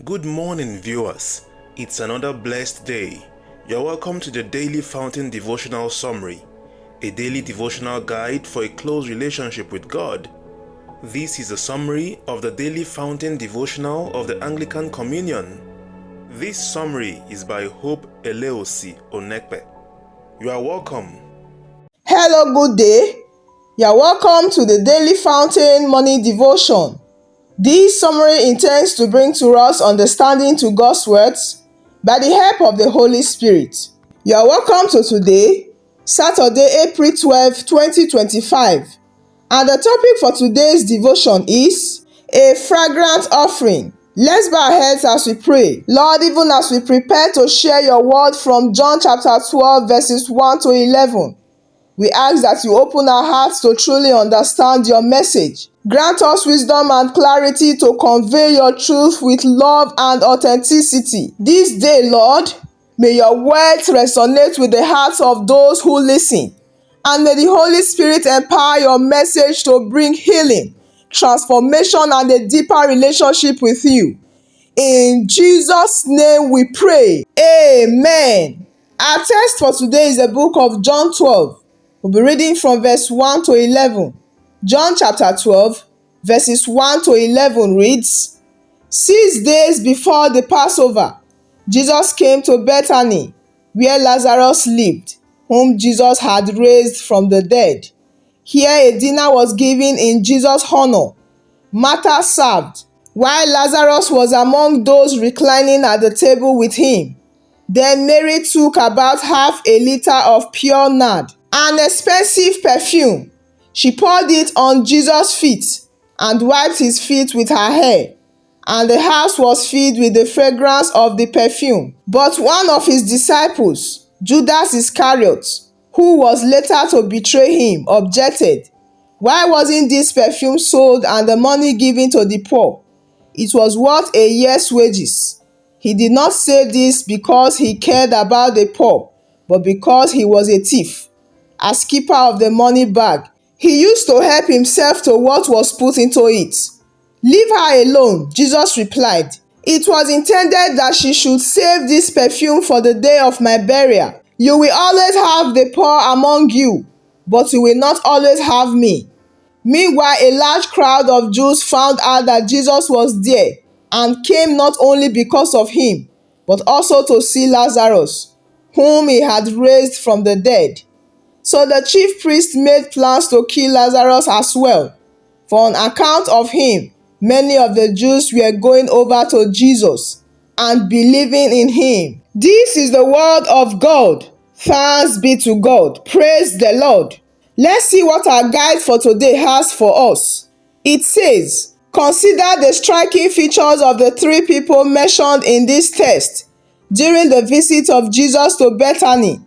Good morning, viewers. It's another blessed day. You're welcome to the Daily Fountain Devotional Summary, a daily devotional guide for a close relationship with God. This is a summary of the Daily Fountain Devotional of the Anglican Communion. This summary is by Hope Eleosi Onekpe. You are welcome. Hello, good day. You are welcome to the Daily Fountain Morning Devotion. This summary intends to bring to us understanding to God's words by the help of the Holy Spirit. You are welcome to today, Saturday, April 12, 2025. And the topic for today's devotion is a fragrant offering. Let's bow our heads as we pray. Lord, even as we prepare to share your word from John chapter 12, verses 1 to 11, we ask that you open our hearts to truly understand your message. Grant us wisdom and clarity to convey your truth with love and authenticity. This day, Lord, may your words resonate with the hearts of those who listen. And may the Holy Spirit empower your message to bring healing, transformation, and a deeper relationship with you. In Jesus' name we pray. Amen. Our text for today is the book of John 12. We'll be reading from verse 1 to 11. John chapter 12, verses 1 to 11 reads, 6 days before the Passover, Jesus came to Bethany, where Lazarus lived, whom Jesus had raised from the dead. Here a dinner was given in Jesus' honor. Martha served, while Lazarus was among those reclining at the table with him. Then Mary took about half a liter of pure nard, an expensive perfume. She poured it on Jesus' feet and wiped his feet with her hair, and the house was filled with the fragrance of the perfume. But one of his disciples, Judas Iscariot, who was later to betray him, objected, "Why wasn't this perfume sold and the money given to the poor? It was worth a year's wages." He did not say this because he cared about the poor, but because he was a thief. As keeper of the money bag, he used to help himself to what was put into it. "Leave her alone," Jesus replied. "It was intended that she should save this perfume for the day of my burial. You will always have the poor among you, but you will not always have me." Meanwhile, a large crowd of Jews found out that Jesus was there and came not only because of him, but also to see Lazarus, whom he had raised from the dead. So the chief priests made plans to kill Lazarus as well. For on account of him, many of the Jews were going over to Jesus and believing in him. This is the word of God. Thanks be to God. Praise the Lord. Let's see what our guide for today has for us. It says, consider the striking features of the three people mentioned in this text during the visit of Jesus to Bethany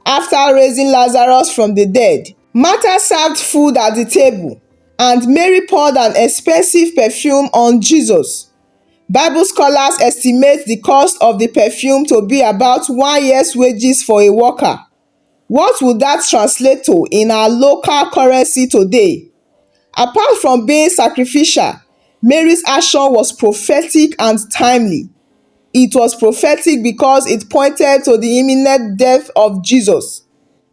after raising Lazarus from the dead. Martha served food at the table, and Mary poured an expensive perfume on Jesus. Bible scholars estimate the cost of the perfume to be about 1 year's wages for a worker. What would that translate to in our local currency today? Apart from being sacrificial, Mary's action was prophetic and timely. It was prophetic because it pointed to the imminent death of Jesus,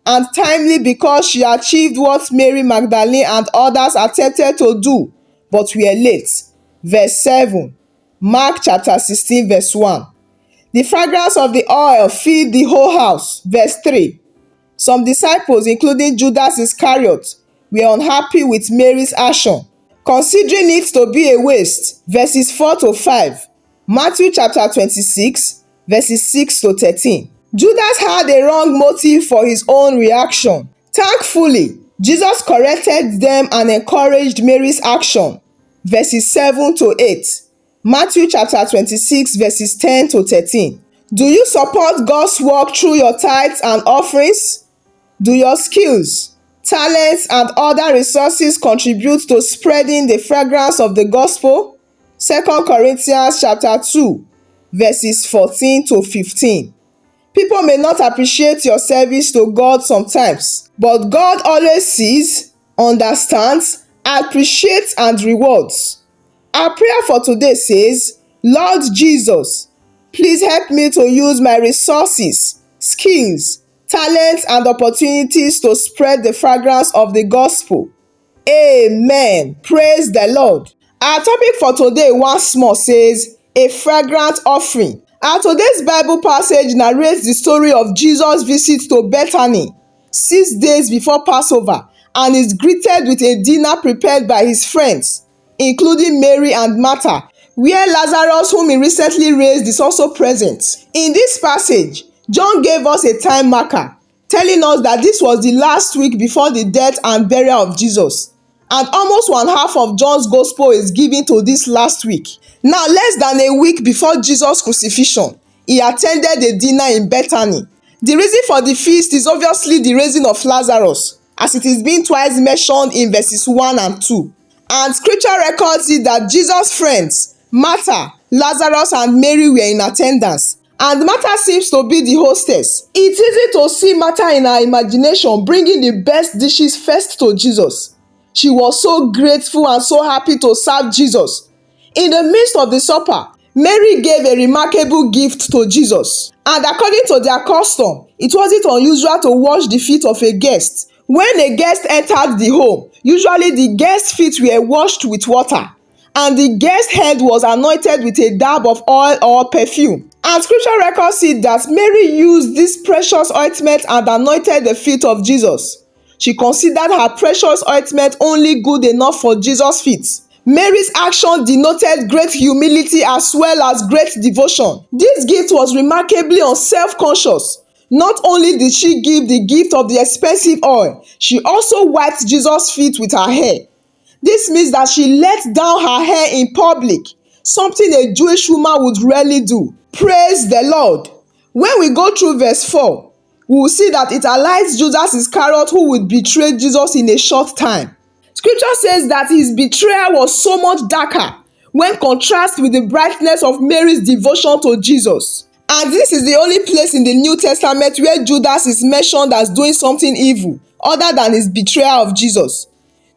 and timely because she achieved what Mary Magdalene and others attempted to do, but were late. Verse 7, Mark chapter 16, verse 1. The fragrance of the oil filled the whole house. Verse 3. Some disciples, including Judas Iscariot, were unhappy with Mary's action, considering it to be a waste. Verses 4 to 5. Matthew chapter 26, verses 6 to 13. Judas had a wrong motive for his own reaction. Thankfully, Jesus corrected them and encouraged Mary's action. Verses 7 to 8. Matthew chapter 26, verses 10 to 13. Do you support God's work through your tithes and offerings? Do your skills, talents, and other resources contribute to spreading the fragrance of the gospel? 2 Corinthians chapter 2, verses 14 to 15. People may not appreciate your service to God sometimes, but God always sees, understands, appreciates, and rewards. Our prayer for today says, Lord Jesus, please help me to use my resources, skills, talents, and opportunities to spread the fragrance of the gospel. Amen. Praise the Lord. Our topic for today once more says, a fragrant offering. Our today's Bible passage narrates the story of Jesus' visit to Bethany 6 days before Passover and is greeted with a dinner prepared by his friends, including Mary and Martha, where Lazarus, whom he recently raised, is also present. In this passage, John gave us a time marker, telling us that this was the last week before the death and burial of Jesus. And almost one half of John's gospel is given to this last week. Now, less than a week before Jesus' crucifixion, he attended a dinner in Bethany. The reason for the feast is obviously the raising of Lazarus, as it is being twice mentioned in verses 1 and 2. And scripture records it that Jesus' friends, Martha, Lazarus, and Mary, were in attendance. And Martha seems to be the hostess. It's easy to see Martha in her imagination bringing the best dishes first to Jesus. She was so grateful and so happy to serve Jesus. In the midst of the supper, Mary gave a remarkable gift to Jesus. And according to their custom, it wasn't unusual to wash the feet of a guest. When a guest entered the home, usually the guest's feet were washed with water, and the guest's head was anointed with a dab of oil or perfume. And scripture records it that Mary used this precious ointment and anointed the feet of Jesus. She considered her precious ointment only good enough for Jesus' feet. Mary's action denoted great humility as well as great devotion. This gift was remarkably unself-conscious. Not only did she give the gift of the expensive oil, she also wiped Jesus' feet with her hair. This means that she let down her hair in public, something a Jewish woman would rarely do. Praise the Lord. When we go through verse 4, we will see that it highlights Judas Iscariot, who would betray Jesus in a short time. Scripture says that his betrayal was so much darker when contrasted with the brightness of Mary's devotion to Jesus. And this is the only place in the New Testament where Judas is mentioned as doing something evil other than his betrayal of Jesus.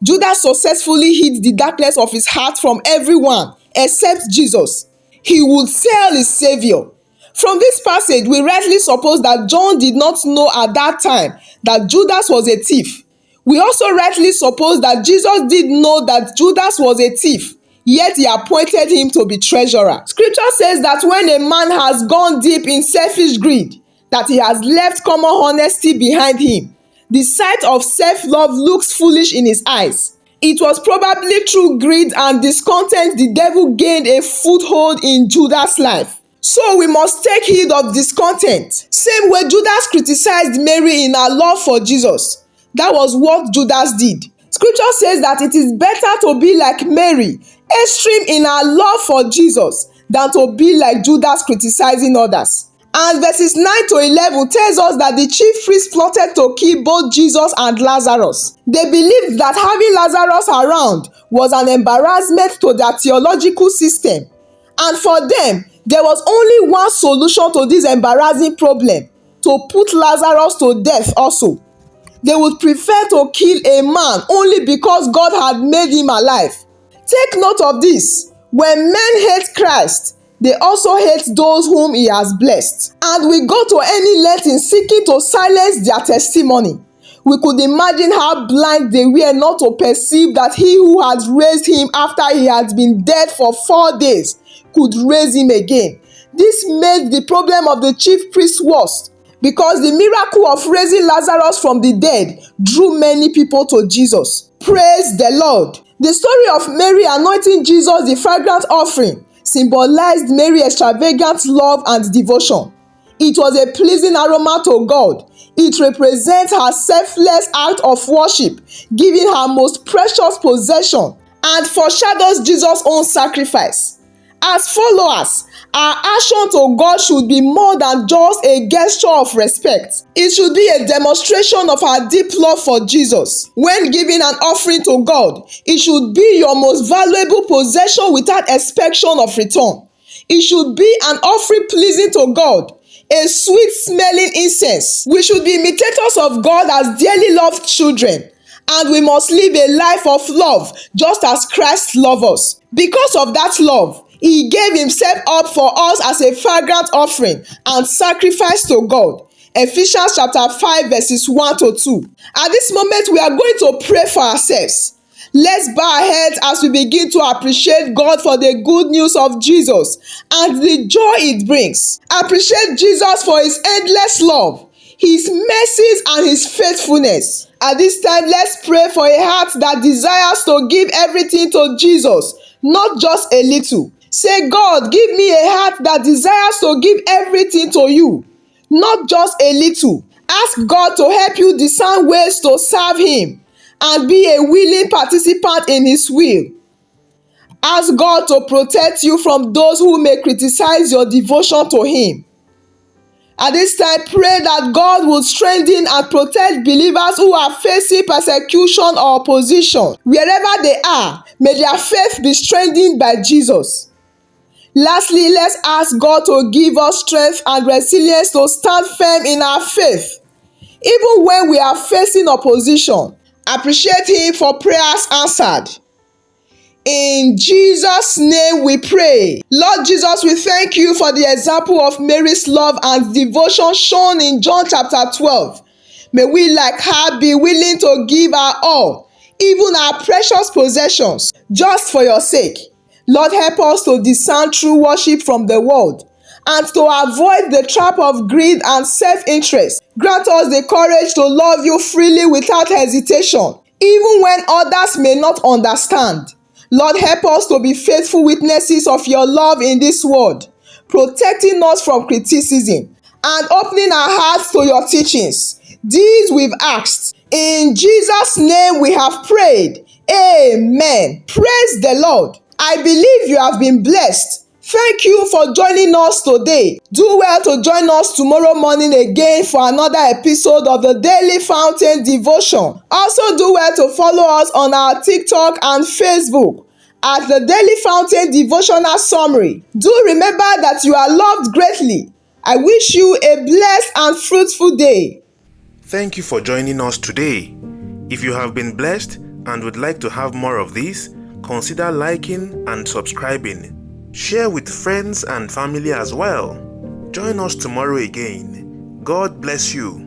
Judas successfully hid the darkness of his heart from everyone except Jesus. He would sell his Savior. From this passage, we rightly suppose that John did not know at that time that Judas was a thief. We also rightly suppose that Jesus did know that Judas was a thief, yet he appointed him to be treasurer. Scripture says that when a man has gone deep in selfish greed, that he has left common honesty behind him. The sight of self-love looks foolish in his eyes. It was probably through greed and discontent the devil gained a foothold in Judas' life. So we must take heed of discontent. Same way Judas criticized Mary in her love for Jesus. That was what Judas did. Scripture says that it is better to be like Mary, extreme in her love for Jesus, than to be like Judas criticizing others. And verses 9 to 11 tells us that the chief priests plotted to kill both Jesus and Lazarus. They believed that having Lazarus around was an embarrassment to their theological system. And for them, there was only one solution to this embarrassing problem: to put Lazarus to death also. They would prefer to kill a man only because God had made him alive. Take note of this: when men hate Christ, they also hate those whom he has blessed. And we go to any length in seeking to silence their testimony. We could imagine how blind they were not to perceive that he who had raised him after he had been dead for 4 days could raise him again. This made the problem of the chief priests worse, because the miracle of raising Lazarus from the dead drew many people to Jesus. Praise the Lord. The story of Mary anointing Jesus the fragrant offering symbolized Mary's extravagant love and devotion. It was a pleasing aroma to God. It represents her selfless act of worship, giving her most precious possession, and foreshadows Jesus' own sacrifice. As followers, our action to God should be more than just a gesture of respect. It should be a demonstration of our deep love for Jesus. When giving an offering to God, it should be your most valuable possession without expectation of return. It should be an offering pleasing to God, a sweet-smelling incense. We should be imitators of God as dearly loved children, and we must live a life of love just as Christ loved us. Because of that love, He gave himself up for us as a fragrant offering and sacrifice to God. Ephesians chapter 5 verses 1 to 2. At this moment, we are going to pray for ourselves. Let's bow our heads as we begin to appreciate God for the good news of Jesus and the joy it brings. Appreciate Jesus for his endless love, his mercies and his faithfulness. At this time, let's pray for a heart that desires to give everything to Jesus, not just a little. Say, God, give me a heart that desires to give everything to you, not just a little. Ask God to help you discern ways to serve him and be a willing participant in his will. Ask God to protect you from those who may criticize your devotion to him. At this time, pray that God will strengthen and protect believers who are facing persecution or opposition. Wherever they are, may their faith be strengthened by Jesus. Lastly, let's ask God to give us strength and resilience to stand firm in our faith, even when we are facing opposition. Appreciate him for prayers answered. In Jesus' name we pray. Lord Jesus, we thank you for the example of Mary's love and devotion shown in John chapter 12. May we, like her, be willing to give our all, even our precious possessions, just for your sake. Lord, help us to discern true worship from the world and to avoid the trap of greed and self-interest. Grant us the courage to love you freely without hesitation, even when others may not understand. Lord, help us to be faithful witnesses of your love in this world, protecting us from criticism and opening our hearts to your teachings. These we've asked. In Jesus' name we have prayed. Amen. Praise the Lord. I believe you have been blessed. Thank you for joining us today. Do well to join us tomorrow morning again for another episode of the Daily Fountain Devotion. Also do well to follow us on our TikTok and Facebook at the Daily Fountain Devotional Summary. Do remember that you are loved greatly. I wish you a blessed and fruitful day. Thank you for joining us today. If you have been blessed and would like to have more of this, consider liking and subscribing. Share with friends and family as well. Join us tomorrow again. God bless you.